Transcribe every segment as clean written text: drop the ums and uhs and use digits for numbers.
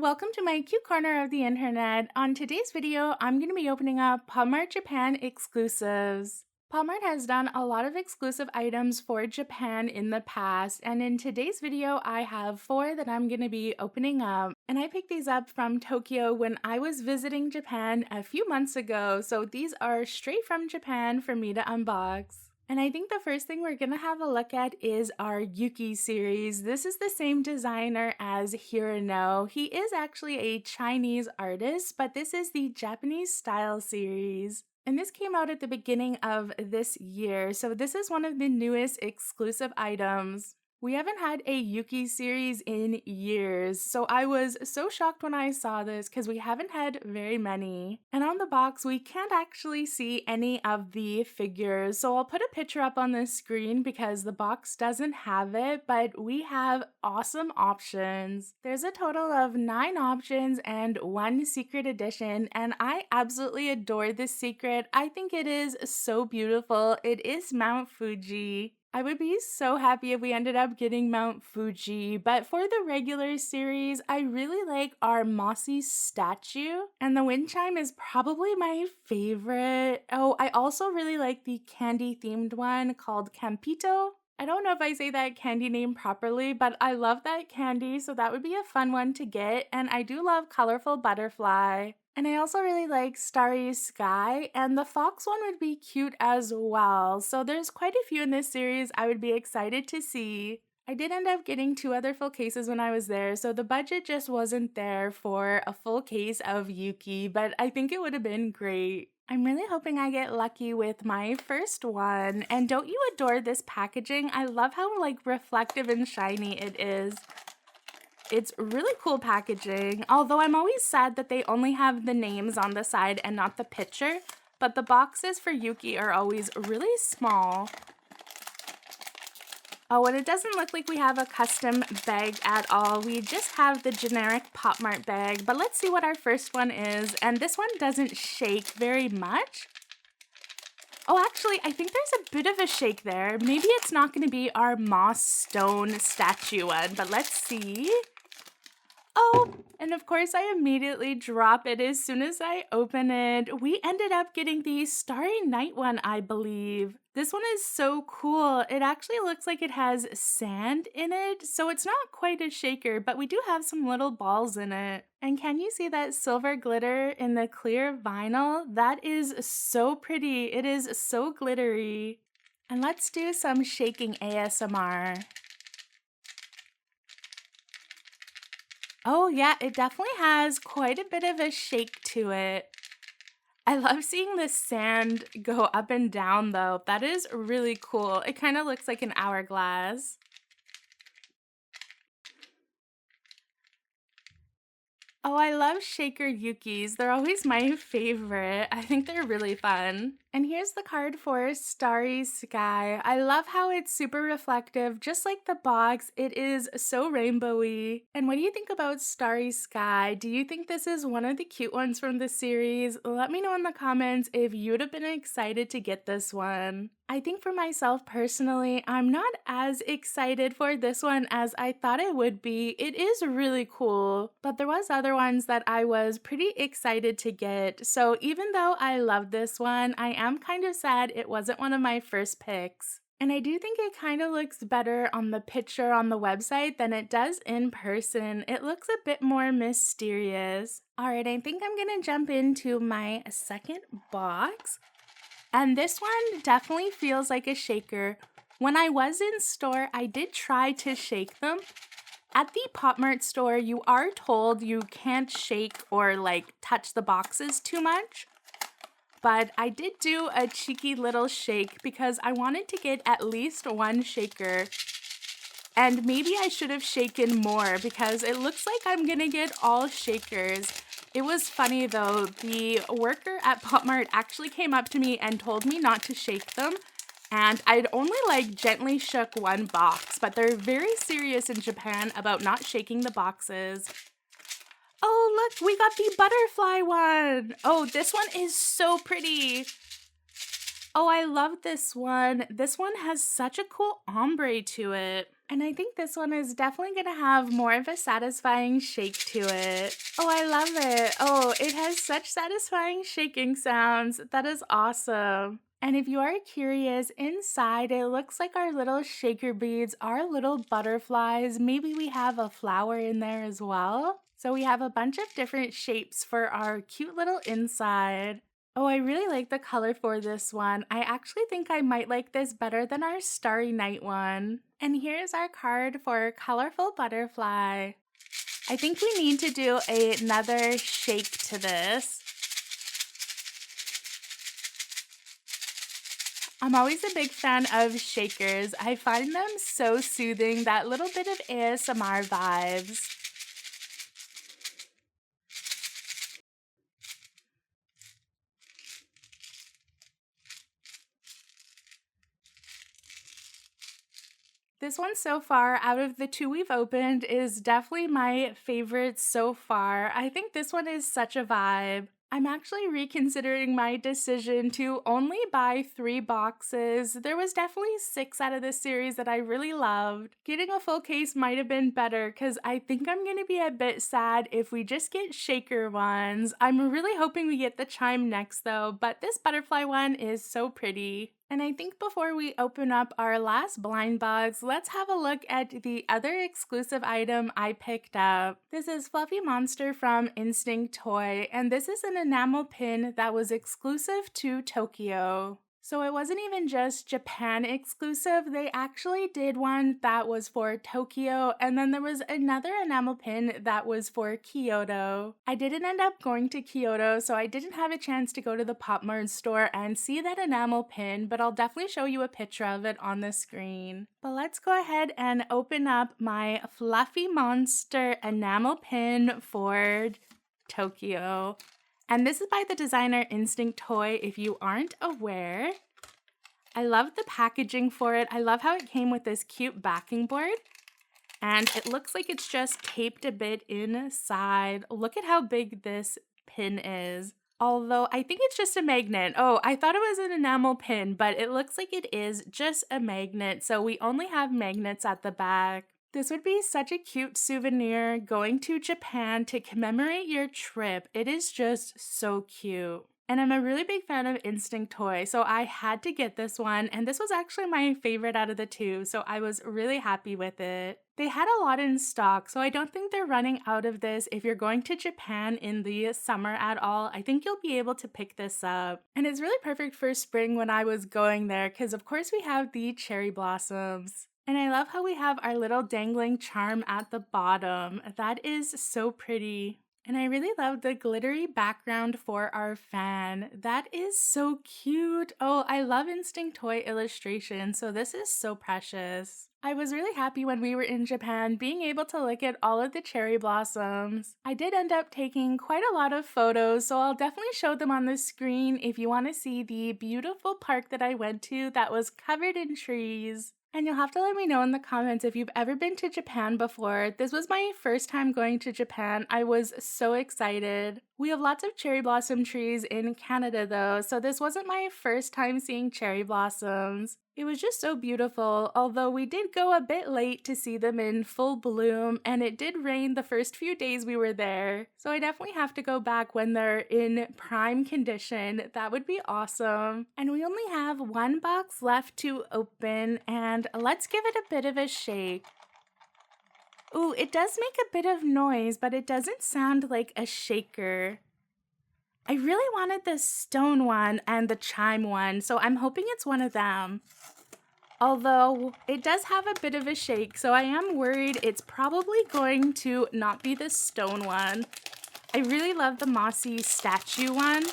welcome to my cute corner of the internet. On today's video, I'm going to be opening up Popmart Japan exclusives. Popmart has done a lot of exclusive items for Japan in the past, and in today's video, I have 4 that I'm going to be opening up. And I picked these up from Tokyo when I was visiting Japan a few months ago, so these are straight from Japan for me to unbox. And I think the first thing we're going to have a look at is our Yuki series. This is the same designer as Hirono. He is actually a Chinese artist, but this is the Japanese Style series. And this came out at the beginning of this year, so this is one of the newest exclusive items. We haven't had a Yuki series in years, so I was so shocked when I saw this because we haven't had very many. And on the box, we can't actually see any of the figures, so I'll put a picture up on the screen because the box doesn't have it, but we have awesome options. There's a total of 9 options and 1 secret edition, and I absolutely adore this secret. I think it is so beautiful. It is Mount Fuji. I would be so happy if we ended up getting Mount Fuji, but for the regular series, I really like our mossy statue, and the wind chime is probably my favorite. Oh, I also really like the candy-themed one called Campito. I don't know if I say that candy name properly, but I love that candy, so that would be a fun one to get, and I do love Colorful Butterfly. And I also really like Starry Sky, and the fox one would be cute as well. So there's quite a few in this series I would be excited to see. I did end up getting 2 other full cases when I was there, so the budget just wasn't there for a full case of Yuki, but I think it would have been great. I'm really hoping I get lucky with my first one. And don't you adore this packaging? I love how reflective and shiny it is. It's really cool packaging, although I'm always sad that they only have the names on the side and not the picture, but the boxes for Yuki are always really small. Oh, and it doesn't look like we have a custom bag at all. We just have the generic Popmart bag, but let's see what our first one is. And this one doesn't shake very much. Oh, actually, I think there's a bit of a shake there. Maybe it's not going to be our moss stone statue one, but let's see. Oh, and of course I immediately drop it as soon as I open it. We ended up getting the Starry Night one, I believe. This one is so cool. It actually looks like it has sand in it, so it's not quite a shaker, but we do have some little balls in it. And can you see that silver glitter in the clear vinyl? That is so pretty. It is so glittery. And let's do some shaking ASMR. Oh yeah, it definitely has quite a bit of a shake to it. I love seeing the sand go up and down though. That is really cool. It kind of looks like an hourglass. Oh, I love shaker Yukis. They're always my favorite. I think they're really fun. And here's the card for Starry Sky. I love how it's super reflective, just like the box. It is so rainbowy. And what do you think about Starry Sky? Do you think this is one of the cute ones from the series? Let me know in the comments if you would have been excited to get this one. I think for myself personally, I'm not as excited for this one as I thought it would be. It is really cool, but there was other ones that I was pretty excited to get. So even though I love this one, I am kind of sad it wasn't one of my first picks. And I do think it kind of looks better on the picture on the website than it does in person. It looks a bit more mysterious. Alright, I think I'm gonna jump into my second box. And this one definitely feels like a shaker. When I was in store, I did try to shake them. At the Popmart store, you are told you can't shake or touch the boxes too much. But I did do a cheeky little shake because I wanted to get at least 1 shaker. And maybe I should have shaken more because it looks like I'm gonna get all shakers. It was funny though, the worker at Popmart actually came up to me and told me not to shake them, and I'd only gently shook 1 box, but they're very serious in Japan about not shaking the boxes. Oh look, we got the butterfly one! Oh, this one is so pretty! Oh, I love this one. This one has such a cool ombre to it. And I think this one is definitely gonna have more of a satisfying shake to it. Oh, I love it. Oh, it has such satisfying shaking sounds. That is awesome. And if you are curious, inside it looks like our little shaker beads are little butterflies. Maybe we have a flower in there as well. So we have a bunch of different shapes for our cute little inside. Oh, I really like the color for this one. I actually think I might like this better than our Starry Night one. And here's our card for Colorful Butterfly. I think we need to do another shake to this. I'm always a big fan of shakers. I find them so soothing, that little bit of ASMR vibes. This one so far, out of the two we've opened, is definitely my favorite so far. I think this one is such a vibe. I'm actually reconsidering my decision to only buy 3 boxes. There was definitely 6 out of this series that I really loved. Getting a full case might have been better because I think I'm going to be a bit sad if we just get shaker ones. I'm really hoping we get the chime next though, but this butterfly one is so pretty. And I think before we open up our last blind box, let's have a look at the other exclusive item I picked up. This is Fluffy Monster from Instinctoy, and this is an enamel pin that was exclusive to Tokyo. So it wasn't even just Japan exclusive, they actually did one that was for Tokyo, and then there was another enamel pin that was for Kyoto. I didn't end up going to Kyoto, so I didn't have a chance to go to the Popmart store and see that enamel pin, but I'll definitely show you a picture of it on the screen. But let's go ahead and open up my Fluffy Monster enamel pin for Tokyo. And this is by the designer Instinctoy, if you aren't aware. I love the packaging for it. I love how it came with this cute backing board. And it looks like it's just taped a bit inside. Look at how big this pin is. Although I think it's just a magnet. Oh, I thought it was an enamel pin, but it looks like it is just a magnet. So we only have magnets at the back. This would be such a cute souvenir going to Japan to commemorate your trip. It is just so cute. And I'm a really big fan of Instinctoy, so I had to get this one, and this was actually my favorite out of the two, so I was really happy with it. They had a lot in stock, so I don't think they're running out of this. If you're going to Japan in the summer at all, I think you'll be able to pick this up. And it's really perfect for spring when I was going there, because of course we have the cherry blossoms. And I love how we have our little dangling charm at the bottom. That is so pretty. And I really love the glittery background for our fan. That is so cute. Oh, I love Instinctoy illustration, so this is so precious. I was really happy when we were in Japan being able to look at all of the cherry blossoms. I did end up taking quite a lot of photos, so I'll definitely show them on the screen if you want to see the beautiful park that I went to that was covered in trees. And you'll have to let me know in the comments if you've ever been to Japan before. This was my first time going to Japan. I was so excited. We have lots of cherry blossom trees in Canada though, so this wasn't my first time seeing cherry blossoms. It was just so beautiful, although we did go a bit late to see them in full bloom, and it did rain the first few days we were there. So I definitely have to go back when they're in prime condition. That would be awesome. And we only have one box left to open, and let's give it a bit of a shake. Ooh, it does make a bit of noise, but it doesn't sound like a shaker. I really wanted the stone one and the chime one, so I'm hoping it's one of them. Although it does have a bit of a shake, so I am worried it's probably going to not be the stone one. I really love the mossy statue one,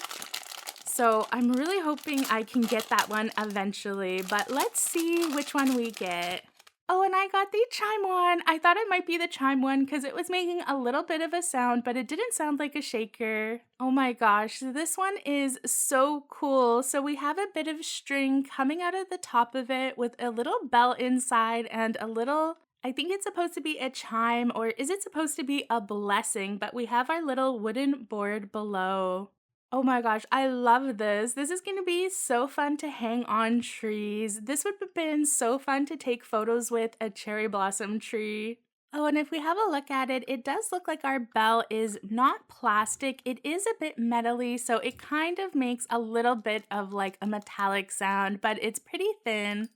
so I'm really hoping I can get that one eventually, but let's see which one we get. Oh, and I got the chime one. I thought it might be the chime one because it was making a little bit of a sound, but it didn't sound like a shaker. Oh my gosh, this one is so cool. So we have a bit of string coming out of the top of it with a little bell inside and a little, I think it's supposed to be a chime, or is it supposed to be a blessing? But we have our little wooden board below. Oh my gosh, I love this. This is going to be so fun to hang on trees. This would have been so fun to take photos with a cherry blossom tree. Oh, and if we have a look at it, it does look like our bell is not plastic. It is a bit metally, so it kind of makes a little bit of like a metallic sound, but it's pretty thin.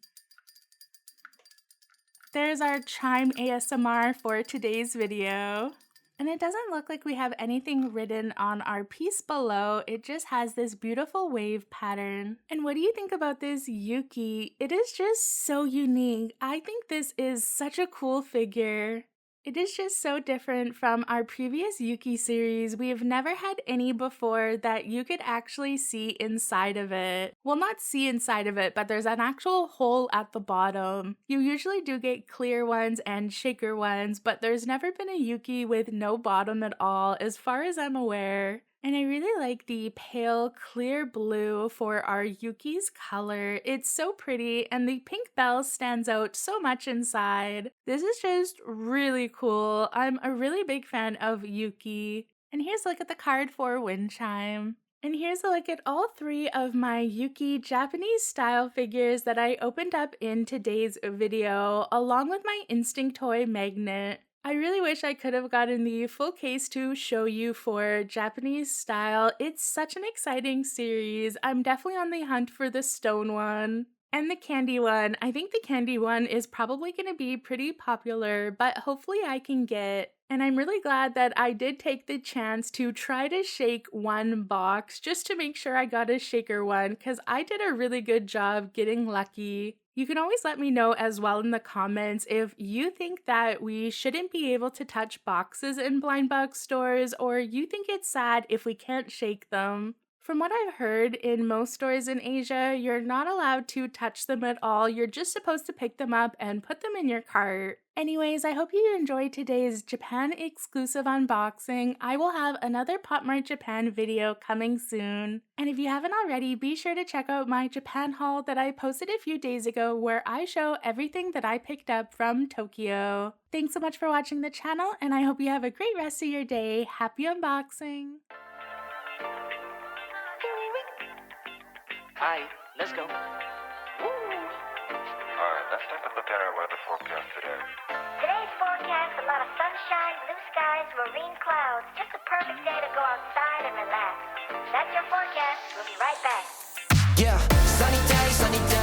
There's our chime ASMR for today's video. And it doesn't look like we have anything written on our piece below. It just has this beautiful wave pattern. And what do you think about this Yuki? It is just so unique. I think this is such a cool figure. It is just so different from our previous Yuki series. We have never had any before that you could actually see inside of it. Well, not see inside of it, but there's an actual hole at the bottom. You usually do get clear ones and shaker ones, but there's never been a Yuki with no bottom at all, as far as I'm aware. And I really like the pale clear blue for our Yuki's color. It's so pretty, and the pink bell stands out so much inside. This is just really cool. I'm a really big fan of Yuki. And here's a look at the card for wind chime. And here's a look at all three of my Yuki Japanese style figures that I opened up in today's video, along with my Instinctoy magnet. I really wish I could have gotten the full case to show you for Japanese style. It's such an exciting series. I'm definitely on the hunt for the stone one. And the candy one. I think the candy one is probably going to be pretty popular, but hopefully I can get. And I'm really glad that I did take the chance to try to shake one box just to make sure I got a shaker one, because I did a really good job getting lucky. You can always let me know as well in the comments if you think that we shouldn't be able to touch boxes in blind box stores, or you think it's sad if we can't shake them. From what I've heard, in most stores in Asia, you're not allowed to touch them at all. You're just supposed to pick them up and put them in your cart. Anyways, I hope you enjoyed today's Japan exclusive unboxing. I will have another Popmart Japan video coming soon. And if you haven't already, be sure to check out my Japan haul that I posted a few days ago where I show everything that I picked up from Tokyo. Thanks so much for watching the channel, and I hope you have a great rest of your day. Happy unboxing! Hi, let's go. Alright, let's take a look at our weather forecast today. Today's forecast, a lot of sunshine, blue skies, marine clouds. Just a perfect day to go outside and relax. That's your forecast. We'll be right back. Yeah, sunny day, sunny day.